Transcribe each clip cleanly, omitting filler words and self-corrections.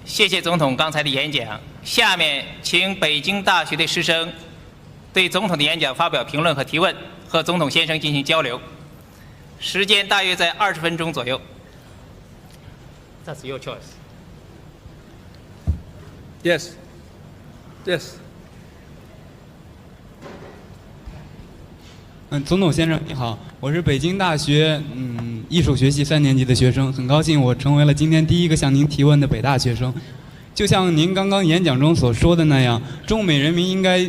谢谢总统刚才的演讲。下面请北京大学的师生对总统的演讲发表评论和提问，和总统先生进行交流。时间大约在20分钟左右。That's your choice. Yes. Yes. 总统先生你好，我是北京大学艺术学系3年级的学生，很高兴我成为了今天第一个向您提问的北大学生。就像您刚刚演讲中所说的那样，中美人民应该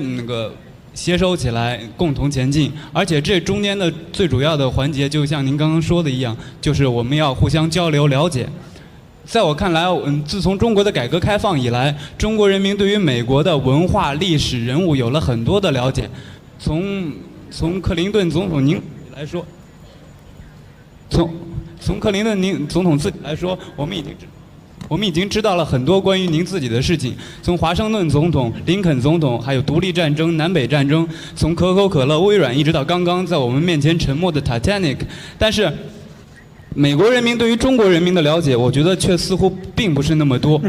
携手起来，共同前进。而且这中间的最主要的环节，就像您刚刚说的一样，就是我们要互相交流了解。在我看来，自从中国的改革开放以来，中国人民对于美国的文化、历史、人物有了很多的了解。从克林顿总统您来说，从克林顿您总统自己来说，我们已经知道了很多关于您自己的事情。从华盛顿总统、林肯总统，还有独立战争、南北战争，从可口可乐、微软，一直到刚刚在我们面前沉没的 Titanic。但是，美国人民对于中国人民的了解，我觉得却似乎并不是那么多。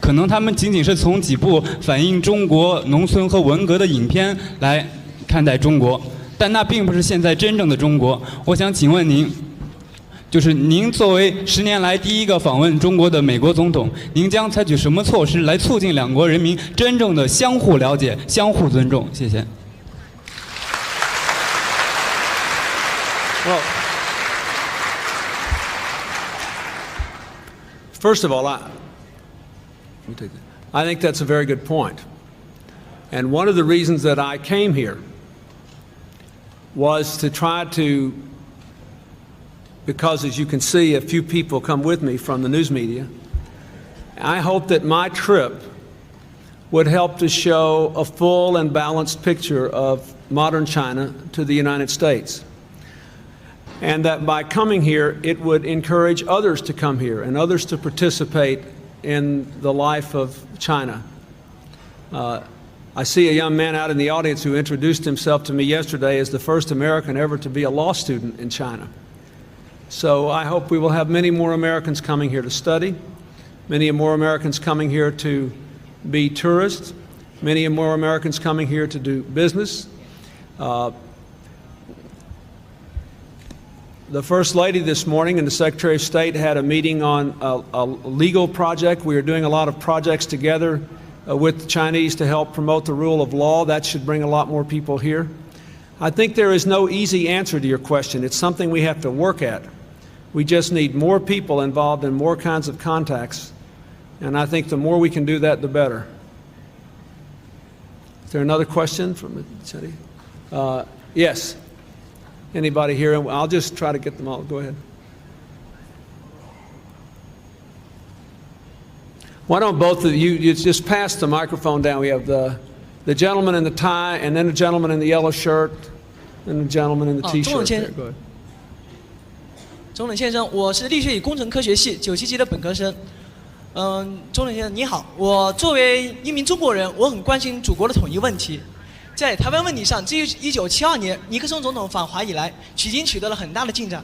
可能他们仅仅是从几部反映中国农村和文革的影片来看待中国，但那并不是现在真正的中国。我想请问您，就是您作为10年来第一个访问中国的美国总统，您将采取什么措施来促进两国人民真正的相互了解、相互尊重？谢谢。Well, first of all, I think that's a very good point. And one of the reasons that I came here was to try to, because as you can see, a few people come with me from the news media. I hope that my trip would help to show a full and balanced picture of modern China to the United States. And that by coming here, it would encourage others to come here and others to participate in the life of China. I see a young man out in the audience who introduced himself to me yesterday as the first American ever to be a law student in China. So I hope we will have many more Americans coming here to study, many more Americans coming here to be tourists, many more Americans coming here to do business. The First Lady this morning and the Secretary of State had a meeting on a legal project. We are doing a lot of projects together with the Chinese to help promote the rule of law. That should bring a lot more people here. I think there is no easy answer to your question. It's something we have to work at. We just need more people involved in more kinds of contacts. And I think the more we can do that, the better. Is there another question from Chetty? Yes. Anybody here? I'll just try to get them all. Go ahead. Why don't both of you just pass the microphone down? We have the gentleman in the tie, and then the gentleman in the yellow shirt, and the gentleman in the T-shirt. Go ahead. 总统先生，我是力学与工程科学系97级的本科生。总统先生你好，我作为一名中国人，我很关心祖国的统一问题。在台湾问题上，自1972年尼克松总统访华以来，已经取得了很大的进展。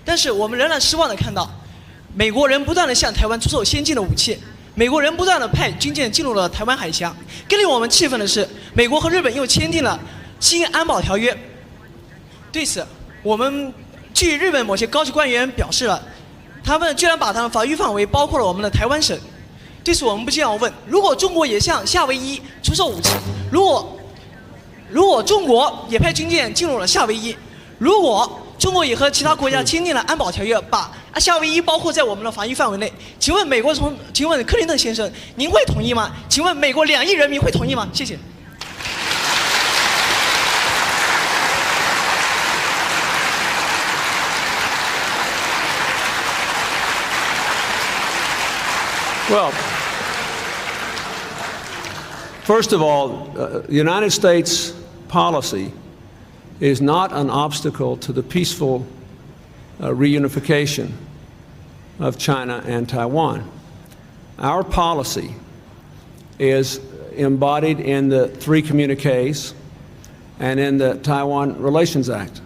但是我们仍然失望地看到，美国人不断地向台湾出售先进的武器，美国人不断地派军舰进入了台湾海峡。更令我们气愤的是，美国和日本又签订了新安保条约。对此，据日本某些高级官员表示了，他们居然把他们法律范围包括了我们的台湾省。对此，我们不禁要问：如果中国也向夏威夷出售武器，如果中国也派军舰进入了夏威夷，如果中国也和其他国家签订了安保条约，把夏威夷包括在我们的法律范围内，请问克林顿先生，您会同意吗？请问美国2亿人民会同意吗？谢谢。Well, first of all, the United States policy is not an obstacle to the peaceful reunification of China and Taiwan. Our policy is embodied in the 3 communiques and in the Taiwan Relations Act.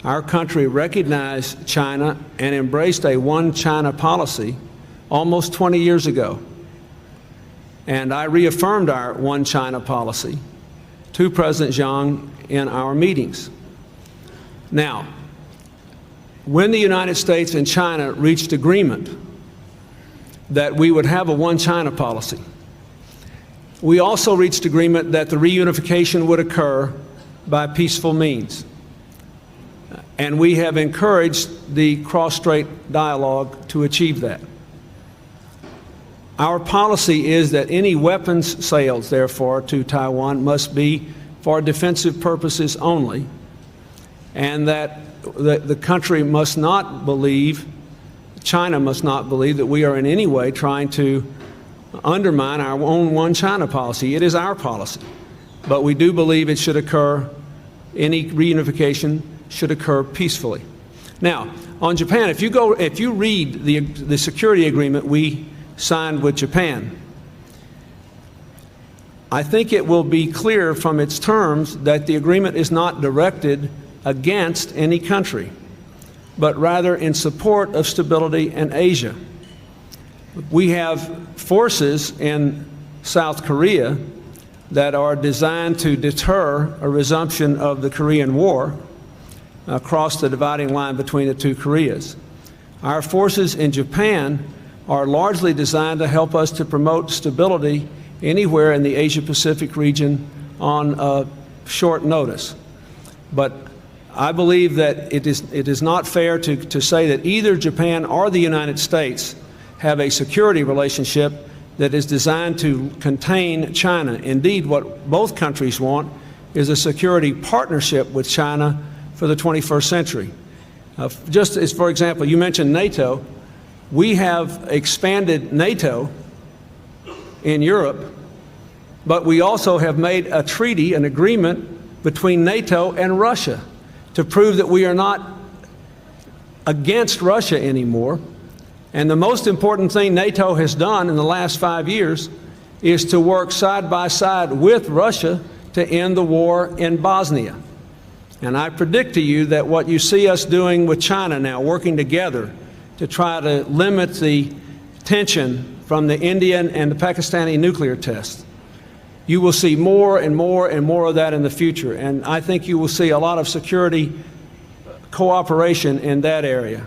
Our country recognized China and embraced a one China policy almost 20 years ago. And I reaffirmed our one China policy to President Jiang in our meetings. Now, when the United States and China reached agreement that we would have a one China policy, we also reached agreement that the reunification would occur by peaceful means. And we have encouraged the cross-strait dialogue to achieve that. Our policy is that any weapons sales, therefore, to Taiwan must be for defensive purposes only, and that the country must not believe, China must not believe, that we are in any way trying to undermine our own one China policy. It is our policy. But we do believe it should occur, any reunification should occur peacefully. Now, on Japan, if you read the security agreement we signed with Japan, I think it will be clear from its terms that the agreement is not directed against any country, but rather in support of stability in Asia. We have forces in South Korea that are designed to deter a resumption of the Korean War across the dividing line between the two Koreas. Our forces in Japan are largely designed to help us to promote stability anywhere in the Asia-Pacific region on short notice. But I believe that it is not fair to say that either Japan or the United States have a security relationship that is designed to contain China. Indeed, what both countries want is a security partnership with China for the 21st century. Just as, for example, you mentioned NATO. We have expanded NATO in Europe, but we also have made a treaty, an agreement between NATO and Russia to prove that we are not against Russia anymore. And the most important thing NATO has done in the last 5 years is to work side by side with Russia to end the war in Bosnia. And I predict to you that what you see us doing with China now, working together to try to limit the tension from the Indian and the Pakistani nuclear tests, you will see more and more and more of that in the future. And I think you will see a lot of security cooperation in that area.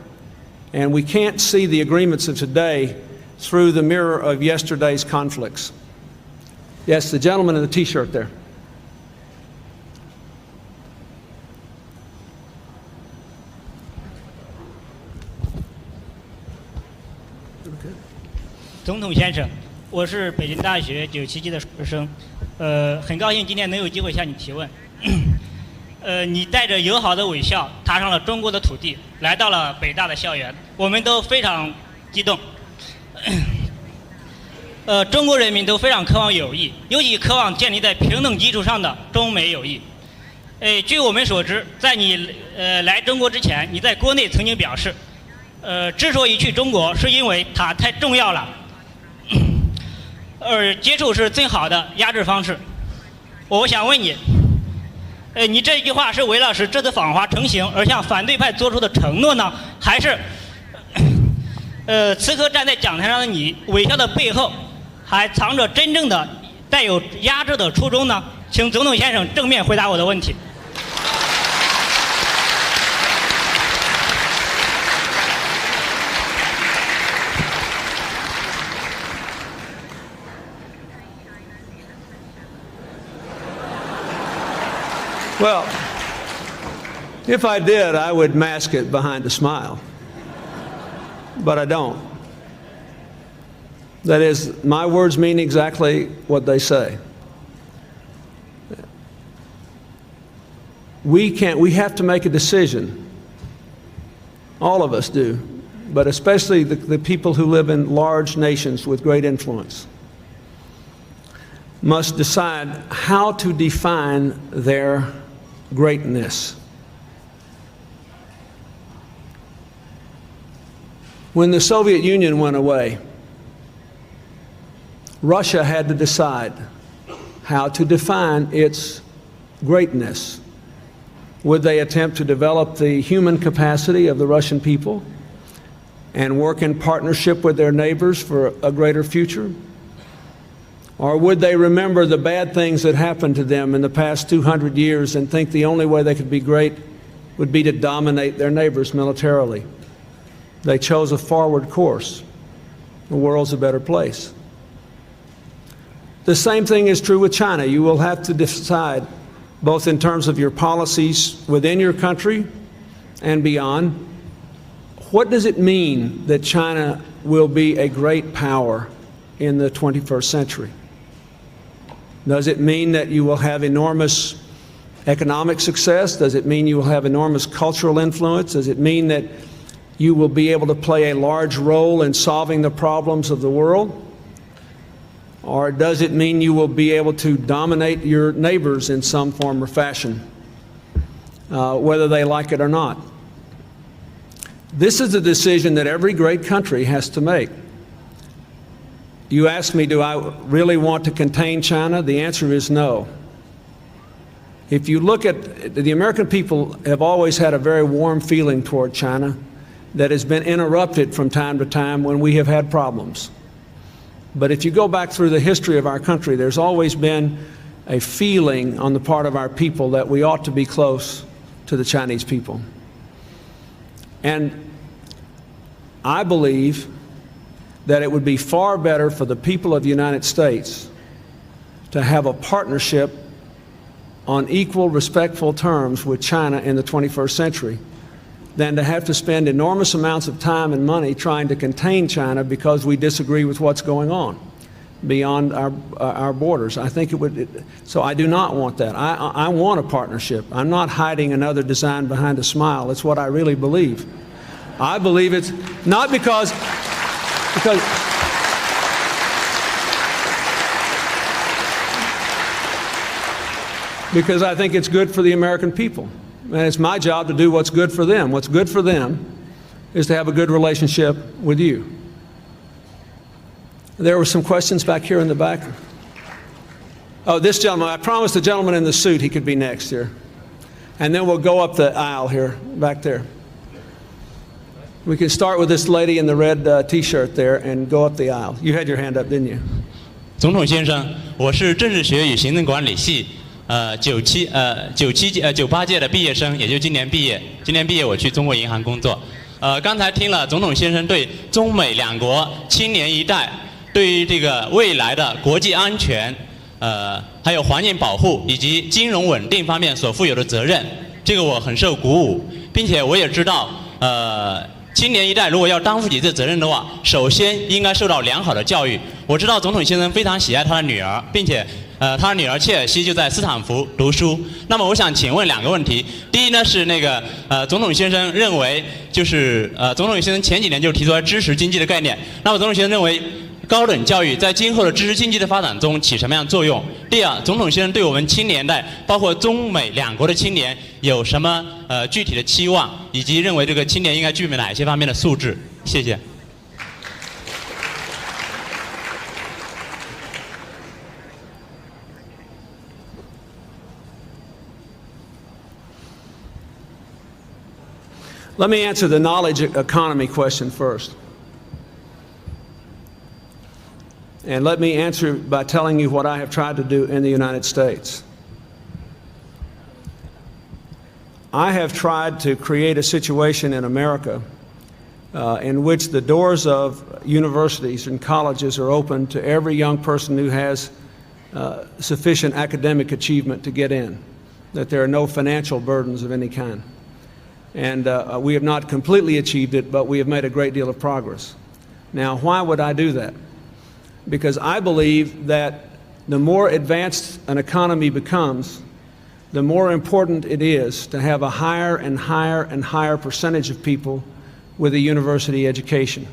And we can't see the agreements of today through the mirror of yesterday's conflicts. Yes, the gentleman in the T-shirt there. Okay. 总统先生，我是北京大学97级的硕士生，很高兴今天能有机会向你提问。你带着友好的微笑踏上了中国的土地，来到了北大的校园，我们都非常激动。中国人民都非常渴望友谊，尤其渴望建立在平等基础上的中美友谊。据我们所知，在你来中国之前，你在国内曾经表示，之所以去中国，是因为它太重要了，而接触是最好的压制方式。我想问你。你这句话是为了使这次访华成行而向反对派做出的承诺呢，还是此刻站在讲台上的你微笑的背后还藏着真正的带有压制的初衷呢？请总统先生正面回答我的问题。Well, if I did, I would mask it behind a smile. But I don't. That is, my words mean exactly what they say. We have to make a decision. All of us do, but especially the people who live in large nations with great influence must decide how to define their greatness. When the Soviet Union went away, Russia had to decide how to define its greatness. Would they attempt to develop the human capacity of the Russian people? and work in partnership with their neighbors for a greater future? Or would they remember the bad things that happened to them in the past 200 years and think the only way they could be great would be to dominate their neighbors militarily? They chose a forward course. The world's a better place. The same thing is true with China. You will have to decide, both in terms of your policies within your country and beyond, what does it mean that China will be a great power in the 21st century? Does it mean that you will have enormous economic success? Does it mean you will have enormous cultural influence? Does it mean that you will be able to play a large role in solving the problems of the world? Or does it mean you will be able to dominate your neighbors in some form or fashion, whether they like it or not? This is a decision that every great country has to make. You ask me, do I really want to contain China? The answer is no. If you look at the American people have always had a very warm feeling toward China that has been interrupted from time to time when we have had problems. But if you go back through the history of our country, there's always been a feeling on the part of our people that we ought to be close to the Chinese people. And I believe that it would be far better for the people of the United States to have a partnership on equal, respectful terms with China in the 21st century than to have to spend enormous amounts of time and money trying to contain China because we disagree with what's going on beyond our borders. I think it would, so I do not want that. I want a partnership. I'm not hiding another design behind a smile. It's what I really believe. I believe it's not because I think it's good for the American people. And it's my job to do what's good for them. What's good for them is to have a good relationship with you. There were some questions back here in the back. Oh, this gentleman, I promised the gentleman in the suit he could be next here. And then we'll go up the aisle here, back there. We can start with this lady in the red T-shirt there and go up the aisle. You had your hand up, didn't you? 总统先生，我是政治学与行政管理系98届的毕业生，也就今年毕业。今年毕业我去中国银行工作。刚才听了总统先生对中美两国青年一代对于这个未来的国际安全，还有环境保护以及金融稳定方面所负有的责任，这个我很受鼓舞，并且我也知道，青年一代如果要担负起这责任的话，首先应该受到良好的教育。我知道总统先生非常喜爱他的女儿，并且他的女儿切尔西就在斯坦福读书。那么我想请问两个问题。第一呢是那个总统先生认为就是总统先生前几年就提出来支持经济的概念。那么总统先生认为高等教育在今后的支持经济的发展中起什么样的作用？第二，总统先生对我们青年代，包括中美两国的青年有什么具体的期望，以及认为这个青年应该具备哪些方面的素质？谢谢。Let me answer the knowledge economy question first. And let me answer by telling you what I have tried to do in the United States. I have tried to create a situation in America in which the doors of universities and colleges are open to every young person who has sufficient academic achievement to get in, that there are no financial burdens of any kind. And we have not completely achieved it, but we have made a great deal of progress. Now, why would I do that? Because I believe that the more advanced an economy becomes, the more important it is to have a higher and higher and higher percentage of people with a university education.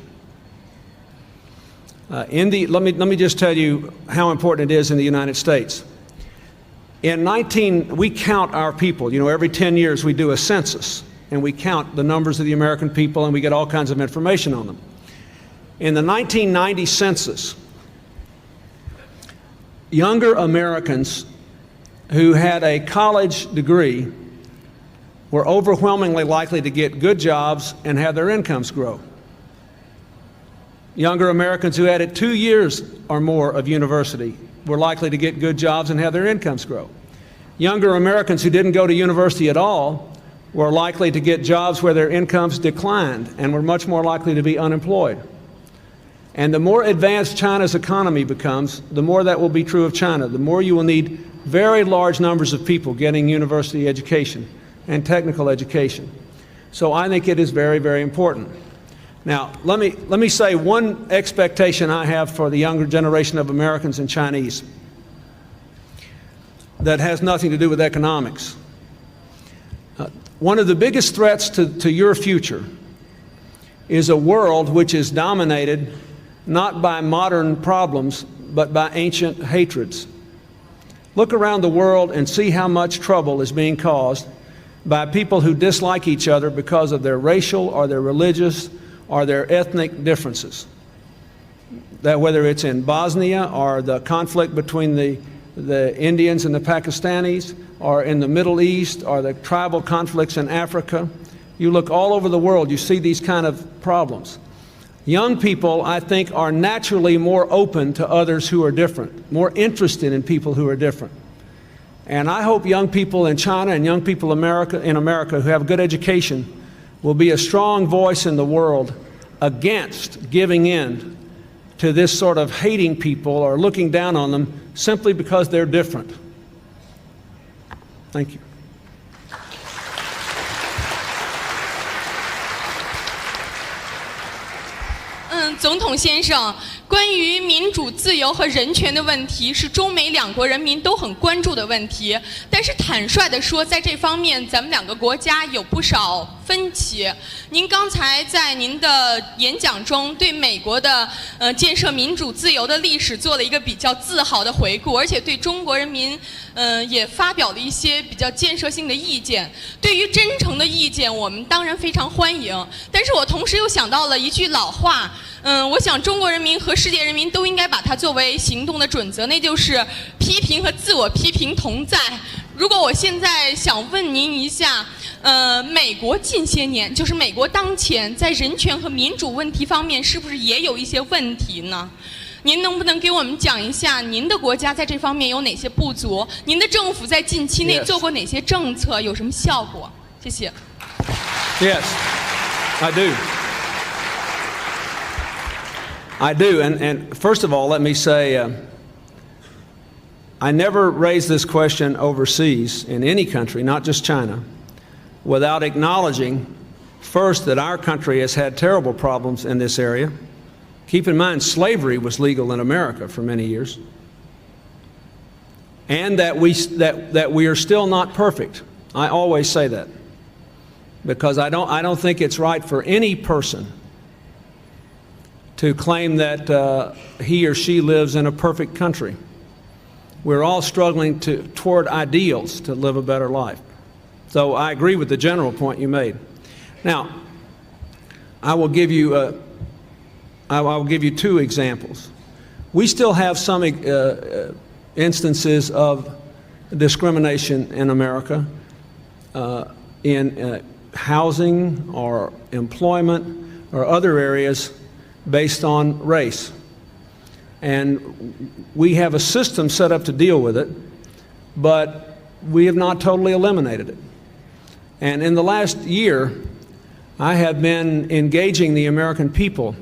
Let me just tell you how important it is in the United States. We count our people. You know, every 10 years we do a census, and we count the numbers of the American people, and we get all kinds of information on them. In the 1990 census, younger Americans who had a college degree were overwhelmingly likely to get good jobs and have their incomes grow. Younger Americans who had it 2 years or more of university were likely to get good jobs and have their incomes grow. Younger Americans who didn't go to university at all were likely to get jobs where their incomes declined and were much more likely to be unemployed. And the more advanced China's economy becomes, the more that will be true of China. The more you will need very large numbers of people getting university education and technical education. So I think it is very, very important. Now, let me say one expectation I have for the younger generation of Americans and Chinese that has nothing to do with economics. One of the biggest threats to your future is a world which is dominated not by modern problems, but by ancient hatreds. Look around the world and see how much trouble is being caused by people who dislike each other because of their racial or their religious or their ethnic differences. That whether it's in Bosnia or the conflict between the Indians and the Pakistanis, or in the Middle East, or the tribal conflicts in Africa, you look all over the world, you see these kind of problems. Young people, I think, are naturally more open to others who are different, more interested in people who are different. And I hope young people in China and young people in America who have good education will be a strong voice in the world against giving in to this sort of hating people or looking down on them simply because they're different. Thank you. 总统先生，关于民主、自由和人权的问题是中美两国人民都很关注的问题。但是坦率地说，在这方面咱们两个国家有不少分歧。您刚才在您的演讲中对美国的建设民主自由的历史做了一个比较自豪的回顾，而且对中国人民也发表了一些比较建设性的意见。对于真诚的意见，我们当然非常欢迎。但是我同时又想到了一句老话。我想中国人民和世界人民都应该把它作为行动的准则，那就是批评和自我批评同在。如果我现在想问您一下，美国近些年，就是美国当前在人权和民主问题方面，是不是也有一些问题呢？您能不能给我们讲一下您的国家在这方面有哪些不足？您的政府在近期内做过哪些政策，有什么效果？谢谢。Yes, I do. I do, and first of all, let me say, I never raise this question overseas in any country, not just China, without acknowledging first that our country has had terrible problems in this area. Keep in mind, slavery was legal in America for many years, and that we are still not perfect. I always say that because I don't think it's right for any person to claim that he or she lives in a perfect country. We're all struggling toward ideals to live a better life. So I agree with the general point you made. Now, I will give you two examples. We still have some instances of discrimination in America in housing or employment or other areas based on race. And we have a system set up to deal with it, but we have not totally eliminated it. And in the last year, I have been engaging the American people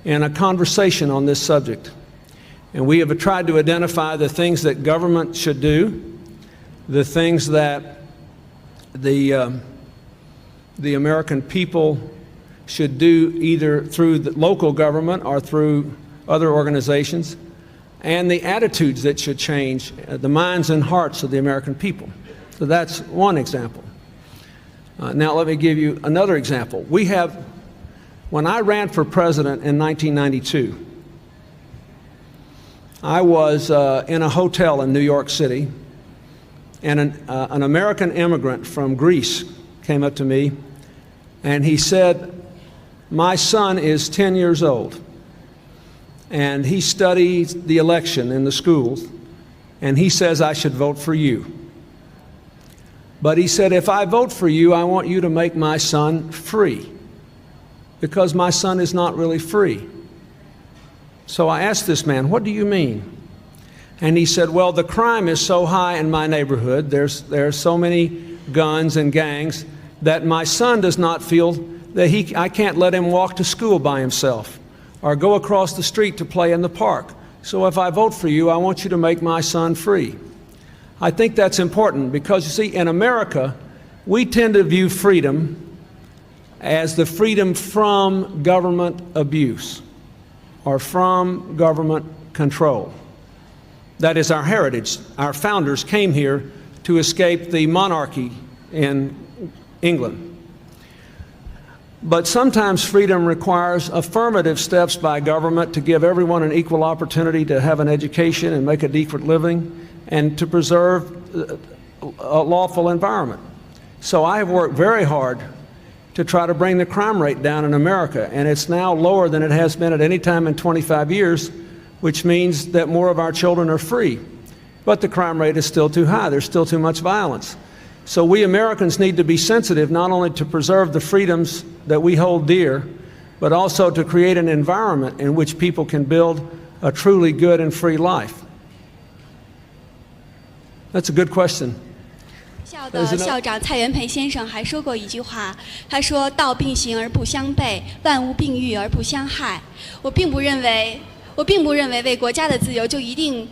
in a conversation on this subject. And we have tried to identify the things that government should do, the things that the American people should do either through the local government or through other organizations, and the attitudes that should change the minds and hearts of the American people. So that's one example. Now let me give you another example. When I ran for president in 1992, I was in a hotel in New York City, and an American immigrant from Greece came up to me, and he said, "My son is 10 years old, and he studies the election in the schools, and he says I should vote for you. But he said, if I vote for you, I want you to make my son free, because my son is not really free." So I asked this man, what do you mean? And he said, well, the crime is so high in my neighborhood, there are so many guns and gangs, that my son does not feel that I can't let him walk to school by himself or go across the street to play in the park. So if I vote for you, I want you to make my son free. I think that's important because, you see, in America, we tend to view freedom as the freedom from government abuse or from government control. That is our heritage. Our founders came here to escape the monarchy in England. But sometimes freedom requires affirmative steps by government to give everyone an equal opportunity to have an education and make a decent living and to preserve a lawful environment. So I have worked very hard to try to bring the crime rate down in America, and it's now lower than it has been at any time in 25 years, which means that more of our children are free. But the crime rate is still too high. There's still too much violence. So we Americans need to be sensitive not only to preserve the freedoms that we hold dear, but also to create an environment in which people can build a truly good and free life. That's a good question. 校的校长蔡元培先生还说过一句话，他说：“道并行而不相悖，万物并育而不相害。”我并不认为为国家的自由就一定，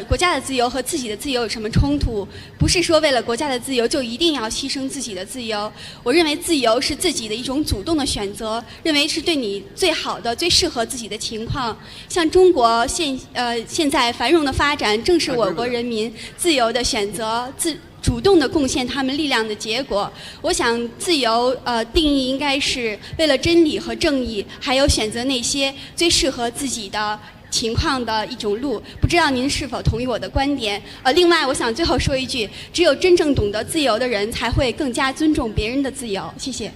国家的自由和自己的自由有什么冲突？不是说为了国家的自由就一定要牺牲自己的自由。我认为自由是自己的一种主动的选择，认为是对你最好的、最适合自己的情况。像中国现在繁荣的发展，正是我国人民自由的选择，主动的贡献他们力量的结果。我想自由定义应该是为了真理和正义，还有选择那些最适合自己的情况的一种路。不知道您是否同意我的观点？另外我想最后说一句，只有真正懂得自由的人才会更加尊重别人的自由。谢谢。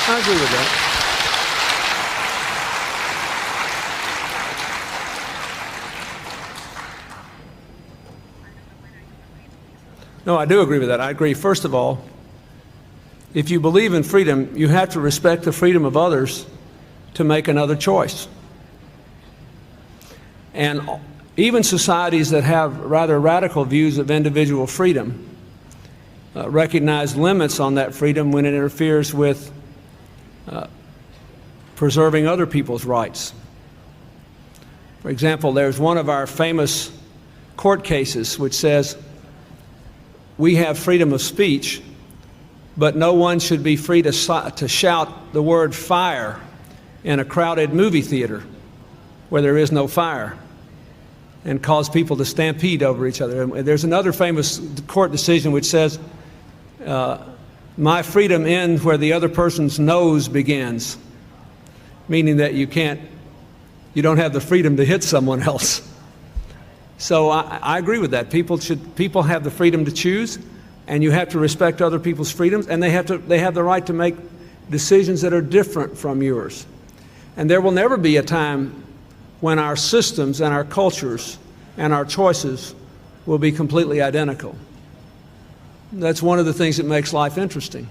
I agree with that. No, I do agree with that. I agree, first of all, if you believe in freedom, you have to respect the freedom of others to make another choice. And even societies that have rather radical views of individual freedom recognize limits on that freedom when it interferes with preserving other people's rights. For example, there's one of our famous court cases which says, we have freedom of speech, but no one should be free to shout the word fire in a crowded movie theater where there is no fire and cause people to stampede over each other. And there's another famous court decision which says, my freedom ends where the other person's nose begins, meaning that you don't have the freedom to hit someone else. So I agree with that. People have the freedom to choose, and you have to respect other people's freedoms, and they have the right to make decisions that are different from yours. And there will never be a time when our systems and our cultures and our choices will be completely identical. That's one of the things that makes life interesting.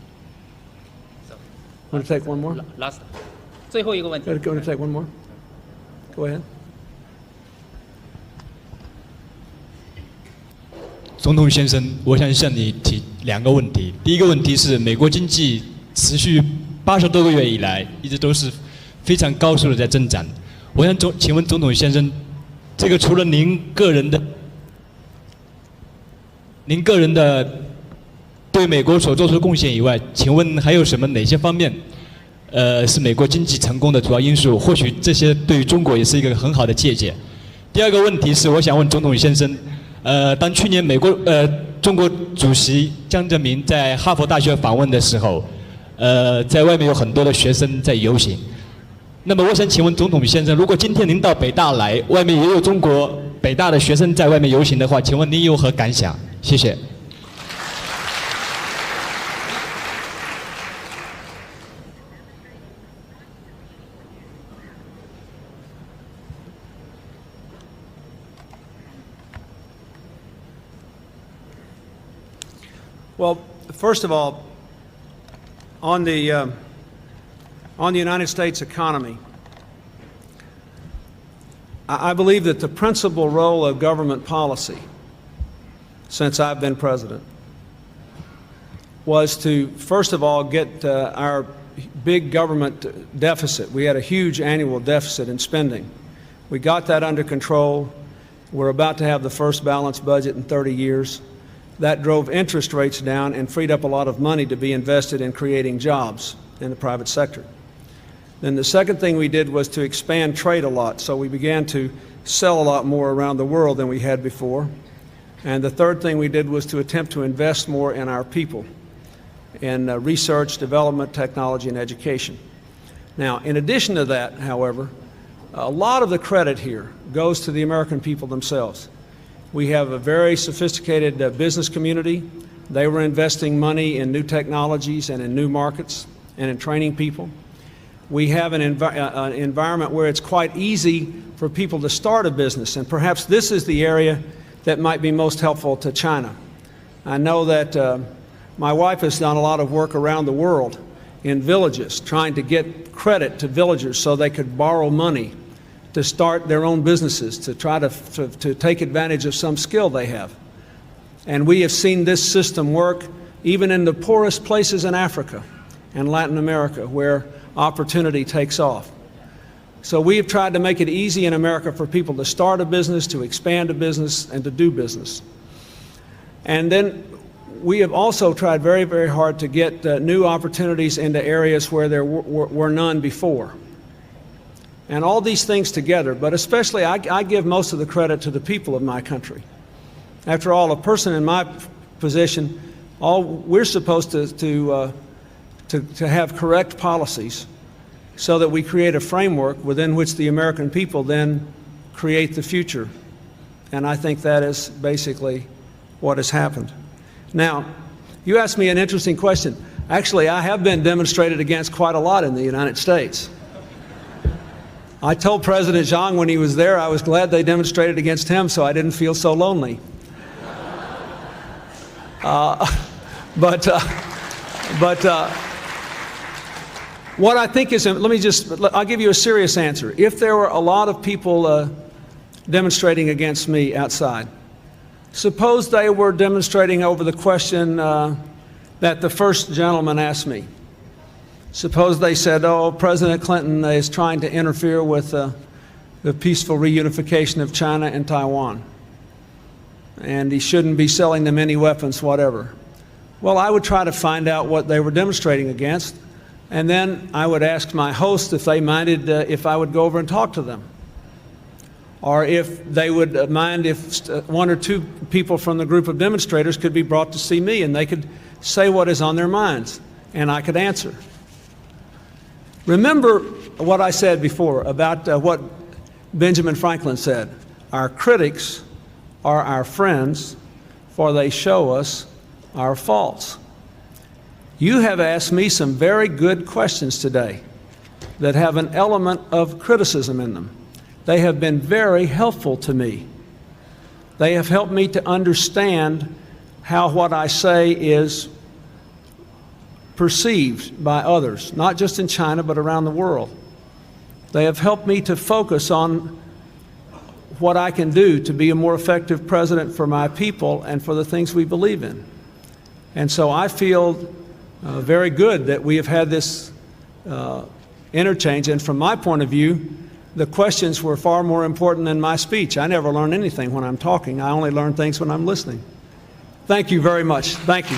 Want to take one more? Last. 最后一个问题。Want to take one more? Go ahead. 总统先生，我想向你提两个问题。第一个问题是，美国经济持续80多个月以来，一直都是非常高速的在增长。我想请问总统先生，这个除了您个人的对美国所做出的贡献以外，请问还有哪些方面，是美国经济成功的主要因素？或许这些对于中国也是一个很好的借鉴。第二个问题是，我想问总统先生。当去年中国主席江泽民在哈佛大学访问的时候，在外面有很多的学生在游行。那么我想请问总统先生，如果今天您到北大来，外面也有中国北大的学生在外面游行的话，请问您有何感想？谢谢。Well, first of all, on the United States economy, I believe that the principal role of government policy since I've been president was to, first of all, get our big government deficit. We had a huge annual deficit in spending. We got that under control. We're about to have the first balanced budget in 30 years. That drove interest rates down and freed up a lot of money to be invested in creating jobs in the private sector. Then the second thing we did was to expand trade a lot. So we began to sell a lot more around the world than we had before. And the third thing we did was to attempt to invest more in our people, in research, development, technology, and education. Now, in addition to that, however, a lot of the credit here goes to the American people themselves. We have a very sophisticated business community. They were investing money in new technologies and in new markets and in training people. We have an environment where it's quite easy for people to start a business, and perhaps this is the area that might be most helpful to China. I know that my wife has done a lot of work around the world in villages, trying to get credit to villagers so they could borrow money to start their own businesses, to try to take advantage of some skill they have. And we have seen this system work even in the poorest places in Africa and Latin America, where opportunity takes off. So we have tried to make it easy in America for people to start a business, to expand a business, and to do business. And then we have also tried very, very hard to get new opportunities into areas where there were none before. And all these things together, but especially I give most of the credit to the people of my country. After all, a person in my position, we're supposed to have correct policies so that we create a framework within which the American people then create the future. And I think that is basically what has happened. Now, you asked me an interesting question. Actually, I have been demonstrated against quite a lot in the United States. I told President Zhang when he was there I was glad they demonstrated against him so I didn't feel so lonely. What I think is, I'll give you a serious answer. If there were a lot of people demonstrating against me outside, suppose they were demonstrating over the question that the first gentleman asked me. Suppose they said, oh, President Clinton is trying to interfere with the peaceful reunification of China and Taiwan, and he shouldn't be selling them any weapons, whatever. Well, I would try to find out what they were demonstrating against, and then I would ask my host if they minded if I would go over and talk to them, or if they would mind if one or two people from the group of demonstrators could be brought to see me and they could say what is on their minds, and I could answer. Remember what I said before about what Benjamin Franklin said. Our critics are our friends, for they show us our faults. You have asked me some very good questions today that have an element of criticism in them. They have been very helpful to me. They have helped me to understand how what I say is perceived by others, not just in China, but around the world. They have helped me to focus on what I can do to be a more effective president for my people and for the things we believe in. And so I feel very good that we have had this interchange. And from my point of view, the questions were far more important than my speech. I never learn anything when I'm talking. I only learn things when I'm listening. Thank you very much. Thank you.